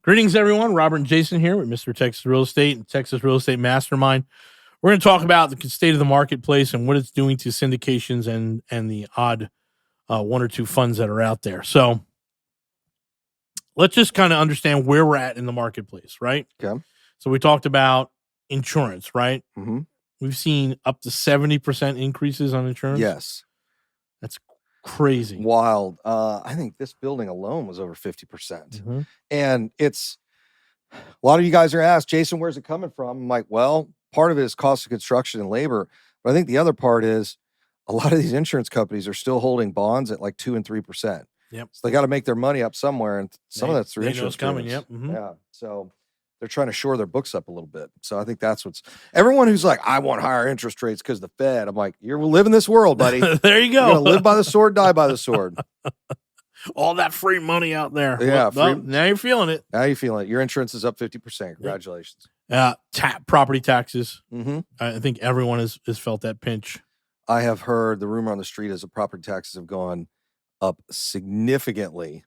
Greetings, everyone. Robert and Jason here with Mr. Texas Real Estate and Texas Real Estate Mastermind. We're going to talk about the state of the marketplace and what it's doing to syndications and the odd one or two funds that are out there. So let's just kind of understand where we're at in the marketplace, right? Okay. So we talked about insurance, right? Mm-hmm. We've seen up to 70% increases on insurance. Yes. That's crazy. Wild. I think this building alone was over 50%. Mm-hmm. And it's a lot of you guys are asked, Jason, where's it coming from? I'm like, well, part of it is cost of construction and labor. But I think the other part is a lot of these insurance companies are still holding bonds at like 2 and 3%. Yep. So they got to make their money up somewhere. And some of that's through insurance. Coming. Yep. Mm-hmm. Yeah. So they're trying to shore their books up a little bit. So I think that's what's everyone who's like, I want higher interest rates because the Fed. I'm like, you're living this world, buddy. There you go. You're gonna live by the sword, die by the sword. All that free money out there. Yeah. Well, now you're feeling it. Now you're feeling it. Your insurance is up 50%. Congratulations. Property taxes. Mm-hmm. I think everyone has felt that pinch. I have heard the rumor on the street is that property taxes have gone up significantly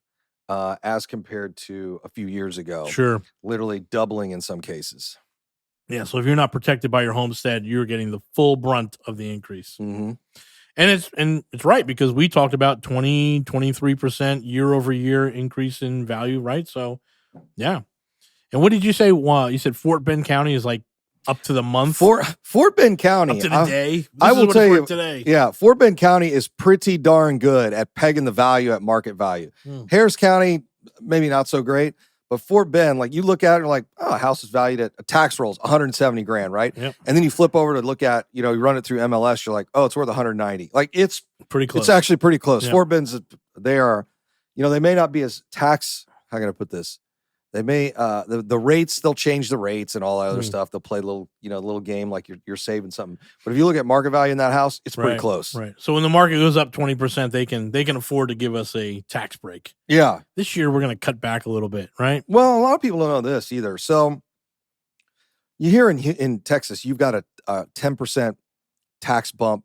as compared to a few years ago. Sure. Literally doubling in some cases. Yeah. So if you're not protected by your homestead, you're getting the full brunt of the increase. Mm-hmm. And it's right, because we talked about 23% year over year increase in value, right? So, yeah. And what did you say? You said Fort Bend County is like up to the month? Fort Bend County. Up to the day? I will tell you today. Yeah, Fort Bend County is pretty darn good at pegging the value at market value. Harris County, maybe not so great. But Fort Bend, like you look at it, and you're like, oh, a house is valued at tax rolls, $170,000, right? Yep. And then you flip over to look at, you run it through MLS, you're like, oh, it's worth $190,000. Like it's pretty close. It's actually pretty close. Yep. Fort Bend's, they are, they may not be as tax. How can I put this? They may the rates, they'll change the rates and all that other stuff. They'll play a little game like you're saving something. But if you look at market value in that house, it's pretty close. Right. So when the market goes up 20%, they can afford to give us a tax break. Yeah. This year we're going to cut back a little bit, right? Well, a lot of people don't know this either. So you hear in Texas, you've got a 10% tax bump.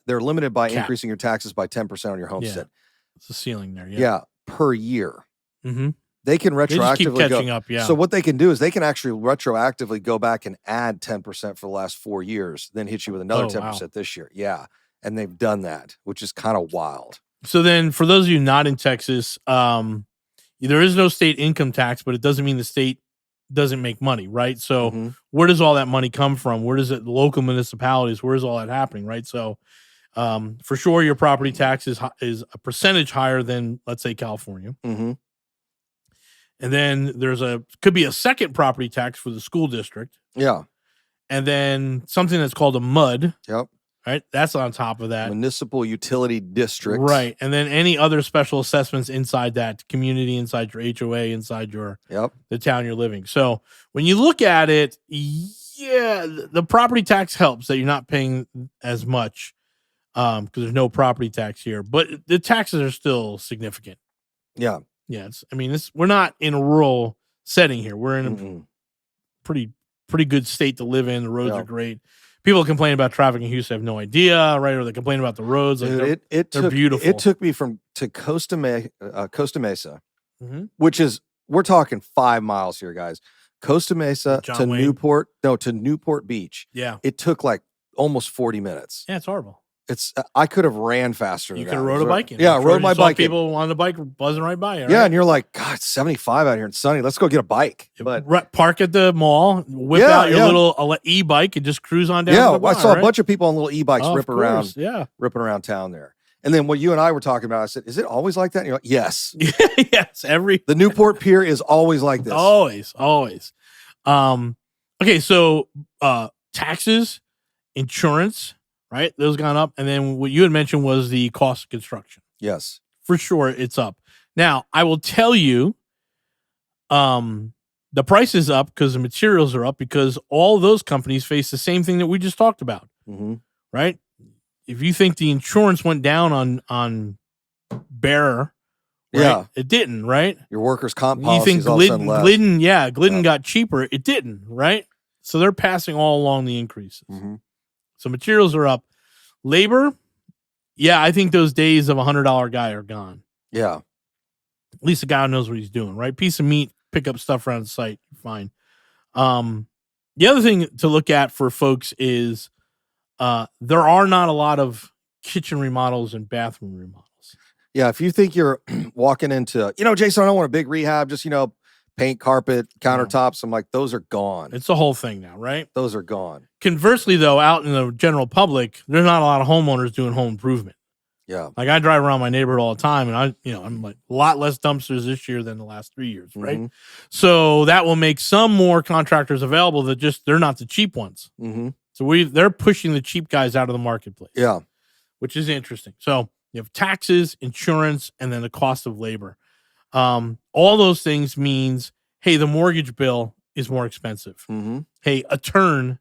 They're limited by increasing your taxes by 10% on your homestead. Yeah. It's a ceiling there. Yeah, per year. Mm-hmm. They can retroactively they just keep catching up, yeah. So what they can do is they can actually retroactively go back and add 10% for the last 4 years, then hit you with another 10% this year. Yeah. And they've done that, which is kind of wild. So then for those of you not in Texas, there is no state income tax, but it doesn't mean the state doesn't make money, right? So where does all that money come from? Where does it, local municipalities, where is all that happening, right? So for sure your property tax is a percentage higher than, let's say, California. Mm-hmm. And then could be a second property tax for the school district. Yeah. And then something that's called a MUD. Yep. Right? That's on top of that. Municipal Utility District. Right. And then any other special assessments inside that community, inside your HOA, inside the town you're living. So when you look at it, yeah, the property tax helps that you're not paying as much because there's no property tax here. But the taxes are still significant. Yeah. Yeah, we're not in a rural setting here. We're in a pretty good state to live in. The roads are great. People complain about traffic in Houston have no idea, right? Or they complain about the roads. Like they're beautiful. It took me to Costa Mesa, which is, we're talking 5 miles here, guys. Costa Mesa to Newport Beach. Yeah. It took like almost 40 minutes. Yeah, it's horrible. I could have ran faster. You could have rode a bike in. Yeah, I rode my bike. People on the bike buzzing right by you. Right? Yeah, and you're like, God, it's 75 out here and sunny. Let's go get a bike. But park at the mall, whip out your little e-bike, and just cruise on down. Yeah, to the bar, I saw a bunch of people on little e-bikes ripping around town there. And then what you and I were talking about, I said, "Is it always like that?" And you're like, "Yes, yes." The Newport Pier is always like this. Always. Okay, so taxes, insurance. Right? Those gone up. And then what you had mentioned was the cost of construction. Yes. For sure, it's up. Now, I will tell you, the price is up because the materials are up because all those companies face the same thing that we just talked about. Mm-hmm. Right? If you think the insurance went down on Bearer, right? It didn't, right? Your workers' comp policy you think Glidden got cheaper. It didn't, right? So they're passing all along the increases. Mm-hmm. So materials are up. Labor, yeah, I think those days of $100 guy are gone. Yeah. At least the guy knows what he's doing, right? Piece of meat pick up stuff around the site. Fine. The other thing to look at for folks is there are not a lot of kitchen remodels and bathroom remodels. Yeah, if you think you're walking into, Jason, I don't want a big rehab, just, paint, carpet, countertops. I'm like, those are gone. It's the whole thing now, right? Those are gone. Conversely, though, out in the general public, there's not a lot of homeowners doing home improvement. Yeah. Like I drive around my neighborhood all the time, and I'm like a lot less dumpsters this year than the last 3 years, right? Mm-hmm. So that will make some more contractors available that they're not the cheap ones. Mm-hmm. So they're pushing the cheap guys out of the marketplace. Yeah. Which is interesting. So you have taxes, insurance, and then the cost of labor. All those things means, hey, the mortgage bill is more expensive. Mm-hmm. Hey, a turn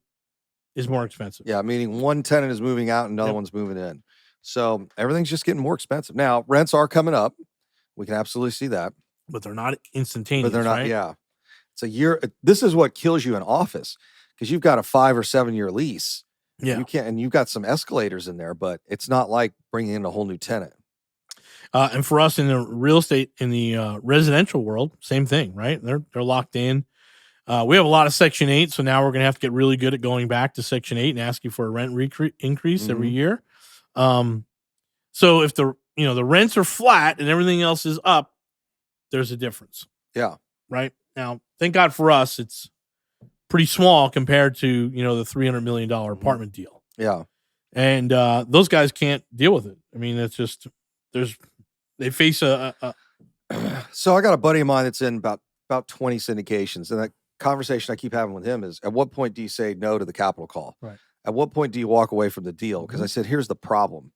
is more expensive. Yeah, meaning one tenant is moving out and another one's moving in. So everything's just getting more expensive. Now, rents are coming up. We can absolutely see that. But they're not instantaneous, But they're not, right? yeah. It's a year. This is what kills you in office because you've got a 5 or 7 year lease. Yeah. And you've got some escalators in there, but it's not like bringing in a whole new tenant. And for us in the real estate, in the residential world, same thing, right? They're locked in. We have a lot of Section 8, so now we're going to have to get really good at going back to Section 8 and asking for a rent increase every year. So if the rents are flat and everything else is up, there's a difference. Yeah. Right? Now, thank God for us, it's pretty small compared to, the $300 million apartment deal. Yeah. And those guys can't deal with it. I mean, it's just, they face a So I got a buddy of mine that's in about 20 syndications, and that conversation I keep having with him is, at what point do you say no to the capital call? Right. At what point do you walk away from the deal? Because I said, here's the problem.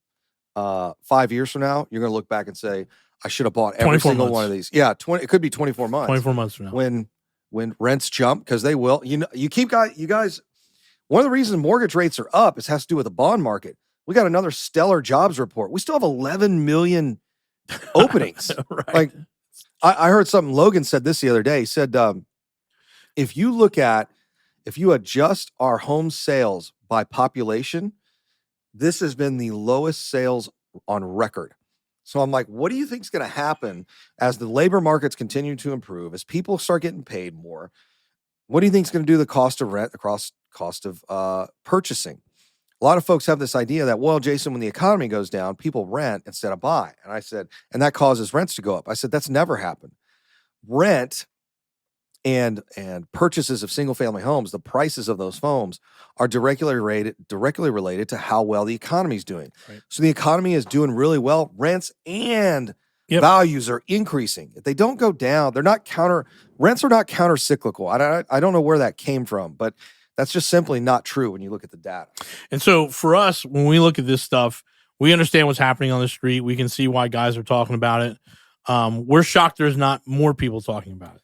5 years from now, you're going to look back and say, I should have bought every single one of these. Yeah, it could be 24 months. 24 months from now. When rents jump, because they will. You guys, one of the reasons mortgage rates are up has to do with the bond market. We got another stellar jobs report. We still have 11 million openings. Right. Like, I heard something Logan said this the other day. He said, if you adjust our home sales by population, this has been the lowest sales on record. So I'm like, what do you think is going to happen as the labor markets continue to improve, as people start getting paid more? What do you think is going to do the cost of rent, the cost of purchasing? A lot of folks have this idea that, well, Jason, when the economy goes down, people rent instead of buy. And I said, and that causes rents to go up. I said, that's never happened. Rent and purchases of single family homes, the prices of those homes are directly related to how well the economy is doing. Right. So the economy is doing really well. Rents and values are increasing. If they don't go down, rents are not counter cyclical. I don't know where that came from, but that's just simply not true when you look at the data. And so for us, when we look at this stuff, we understand what's happening on the street. We can see why guys are talking about it. We're shocked there's not more people talking about it.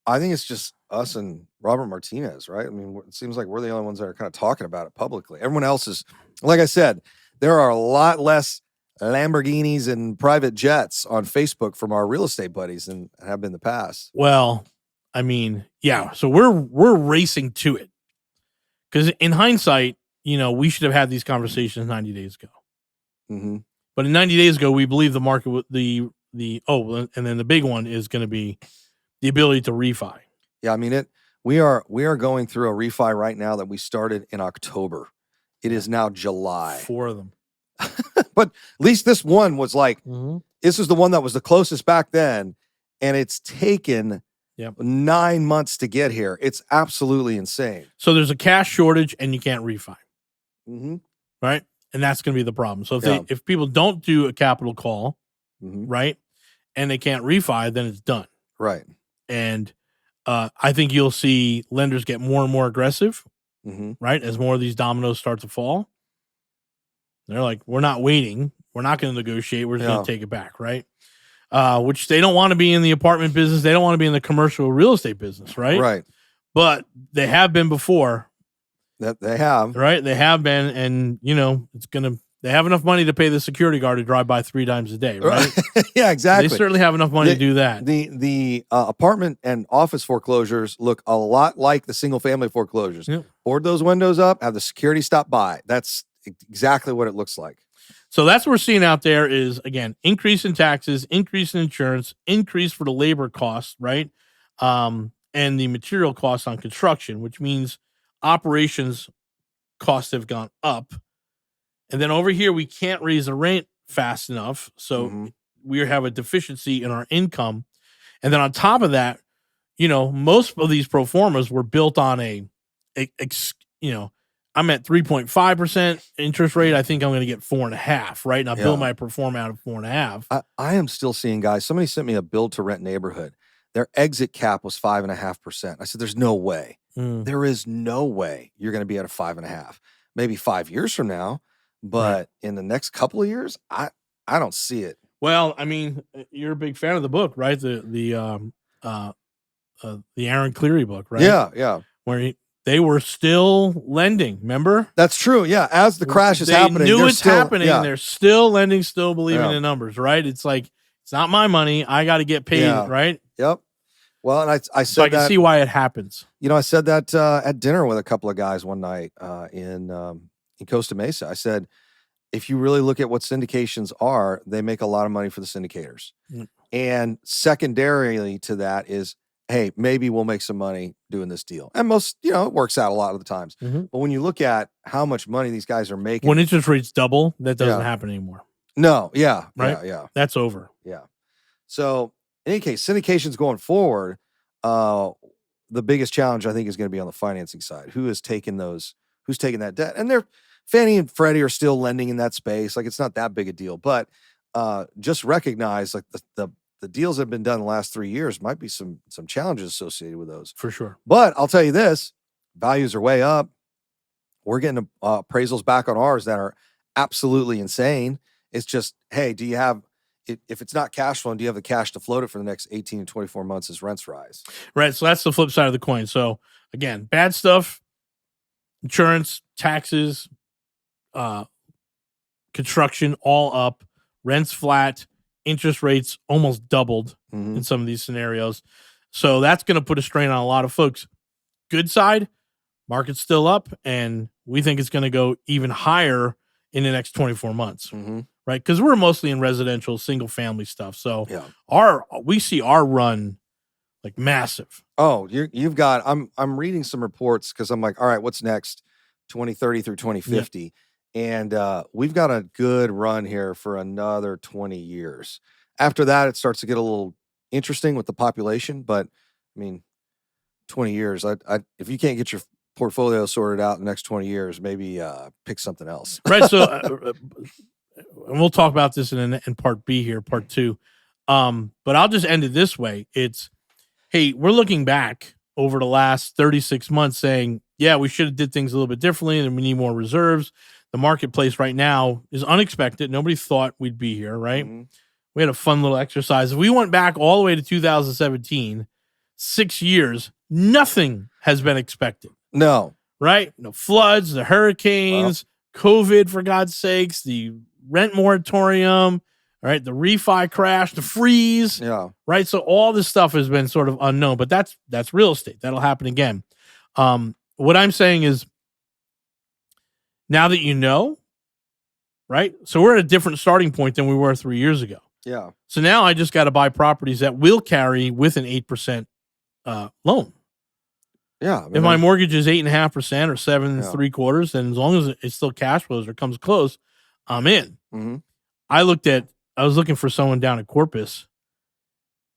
I think it's just us and Robert Martinez, right? I mean, it seems like we're the only ones that are kind of talking about it publicly. Everyone else is, like I said, there are a lot less Lamborghinis and private jets on Facebook from our real estate buddies than have been in the past. Well, I mean, yeah. So we're racing to it. Because in hindsight, we should have had these conversations 90 days ago. Mm-hmm. But in 90 days ago, we believe the market, and then the big one is going to be the ability to refi. Yeah, I mean, we are going through a refi right now that we started in October. It is now July. 4 of them. But at least this one was like, This is the one that was the closest back then, and it's taken 9 months to get here. It's absolutely insane. So there's a cash shortage, and you can't refi. Mm-hmm. Right? And that's going to be the problem. So if people don't do a capital call, right, and they can't refi, then it's done. Right. And I think you'll see lenders get more and more aggressive, right, as more of these dominoes start to fall. They're like, we're not waiting. We're not going to negotiate. We're just going to take it back, right? Which they don't want to be in the apartment business. They don't want to be in the commercial real estate business, right? Right. But they have been before. That they have. Right? They have been, and, they have enough money to pay the security guard to drive by 3 times a day, right? Yeah, exactly. They certainly have enough money to do that. The apartment and office foreclosures look a lot like the single family foreclosures. Yep. Board those windows up, have the security stop by. That's exactly what it looks like. So that's what we're seeing out there is, again, increase in taxes, increase in insurance, increase for the labor costs, right? and the material costs on construction, which means operations costs have gone up. And then over here, we can't raise the rent fast enough. So we have a deficiency in our income. And then on top of that, most of these pro formas were built on I'm at 3.5% interest rate. I think I'm going to get 4.5%, right? And I build my pro forma out of 4.5%. I am still seeing guys. Somebody sent me a build to rent neighborhood. Their exit cap was 5.5%. I said, there's no way. There is no way you're going to be at a 5.5%. Maybe 5 years from now, but in the next couple of years, I don't see it. Well, I mean, you're a big fan of the book, right? The Aaron Cleary book, right? Yeah. Where they were still lending. Remember? That's true. Yeah, as the crash is happening, they knew it's happening. Yeah. They're still lending, still believing in numbers, right? It's like it's not my money. I got to get paid, right? Yep. Well, and I said so I can see why it happens. I said that at dinner with a couple of guys one night in Costa Mesa. I said, if you really look at what syndications are, they make a lot of money for the syndicators. And secondarily to that is, hey, maybe we'll make some money doing this deal. And most, it works out a lot of the times. But when you look at how much money these guys are making. When interest rates double, that doesn't happen anymore. No. Yeah. Right? Yeah. That's over. Yeah. So in any case, syndications going forward, the biggest challenge I think is going to be on the financing side. Who's taking that debt? And Fannie and Freddie are still lending in that space. Like, it's not that big a deal, but just recognize like the deals that have been done in the last 3 years might be some challenges associated with those. For sure. But I'll tell you this, values are way up. We're getting appraisals back on ours that are absolutely insane. It's just, hey, do you have, if it's not cash flow, do you have the cash to float it for the next 18 to 24 months as rents rise? Right. So that's the flip side of the coin. So again, bad stuff, insurance, taxes, construction, all up, rents flat, interest rates almost doubled in some of these scenarios. So that's going to put a strain on a lot of folks. Good side, market's still up, and we think it's going to go even higher in the next 24 months, right? Because we're mostly in residential, single family stuff. So we see our run like massive. Oh, you've got. I'm reading some reports because I'm like, all right, what's next? 2030 through 2050. Yeah. And we've got a good run here for another 20 years. After that, it starts to get a little interesting with the population. But, I mean, 20 years, if you can't get your portfolio sorted out in the next 20 years, maybe pick something else. Right. So, and we'll talk about this in part B here, part 2. But I'll just end it this way. It's, hey, we're looking back over the last 36 months saying, yeah, we should have did things a little bit differently and we need more reserves. The marketplace right now is unexpected. Nobody thought we'd be here, right? We had a fun little exercise. If we went back all the way to 2017, 6 years, nothing has been expected. No. Right? No floods, the hurricanes, COVID, for God's sakes, the rent moratorium, right? The refi crash, the freeze. Yeah. Right? So all this stuff has been sort of unknown, but that's real estate. That'll happen again. What I'm saying is, now that you know, right? So we're at a different starting point than we were 3 years ago. Yeah. So now I just got to buy properties that will carry with an 8% loan. Yeah. I mean, if my mortgage is 8.5% or 7.75%, then as long as it still cash flows or comes close, I'm in. I was looking for someone down at Corpus.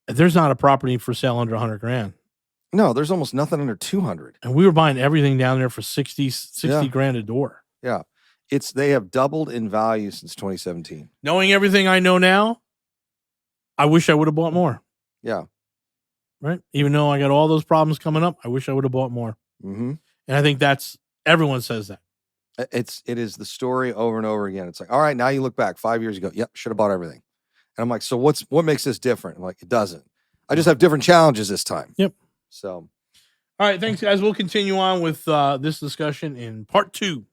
There's not a property for sale under $100,000. No, there's almost nothing under 200. And we were buying everything down there for 60 grand a door. Yeah. They have doubled in value since 2017. Knowing everything I know now, I wish I would have bought more. Yeah. Right? Even though I got all those problems coming up, I wish I would have bought more. And I think everyone says that. It is the story over and over again. It's like, all right, now you look back 5 years ago. Yep, should have bought everything. And I'm like, so what makes this different? I'm like, it doesn't. I just have different challenges this time. Yep. So. All right, thanks, guys. We'll continue on with this discussion in part 2.